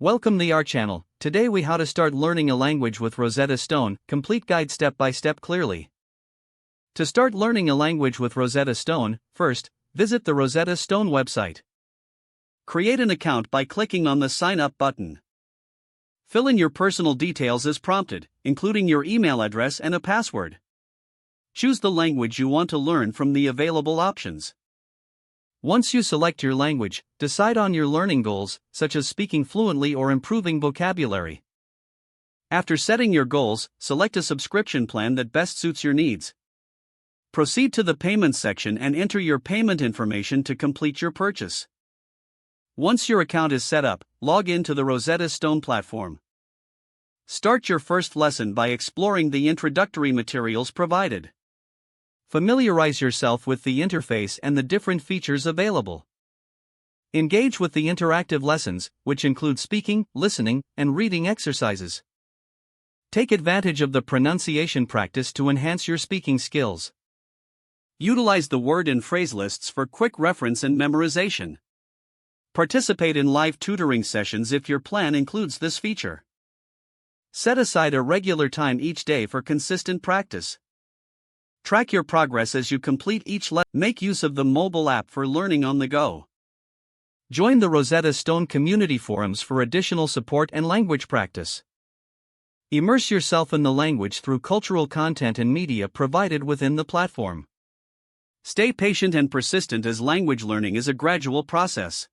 Welcome to our channel. Today we how to start learning a language with Rosetta Stone, complete guide step by step clearly. To start learning a language with Rosetta Stone, first, visit the Rosetta Stone website. Create an account by clicking on the Sign Up button. Fill in your personal details as prompted, including your email address and a password. Choose the language you want to learn from the available options. Once you select your language, decide on your learning goals, such as speaking fluently or improving vocabulary. After setting your goals, select a subscription plan that best suits your needs. Proceed to the payment section and enter your payment information to complete your purchase. Once your account is set up, log in to the Rosetta Stone platform. Start your first lesson by exploring the introductory materials provided. Familiarize yourself with the interface and the different features available. Engage with the interactive lessons, which include speaking, listening, and reading exercises. Take advantage of the pronunciation practice to enhance your speaking skills. Utilize the word and phrase lists for quick reference and memorization. Participate in live tutoring sessions if your plan includes this feature. Set aside a regular time each day for consistent practice. Track your progress as you complete each lesson. Make use of the mobile app for learning on the go. Join the Rosetta Stone community forums for additional support and language practice. Immerse yourself in the language through cultural content and media provided within the platform. Stay patient and persistent as language learning is a gradual process.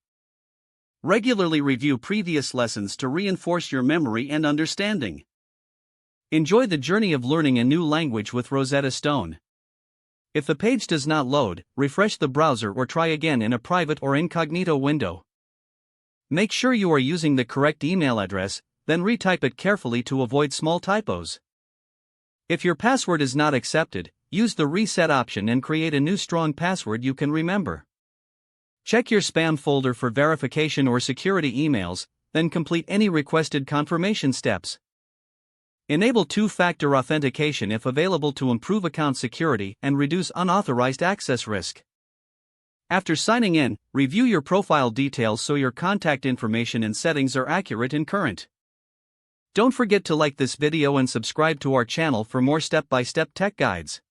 Regularly review previous lessons to reinforce your memory and understanding. Enjoy the journey of learning a new language with Rosetta Stone. If the page does not load, refresh the browser or try again in a private or incognito window. Make sure you are using the correct email address, then retype it carefully to avoid small typos. If your password is not accepted, use the reset option and create a new strong password you can remember. Check your spam folder for verification or security emails, then complete any requested confirmation steps. Enable two-factor authentication if available to improve account security and reduce unauthorized access risk. After signing in, review your profile details so your contact information and settings are accurate and current. Don't forget to like this video and subscribe to our channel for more step-by-step tech guides.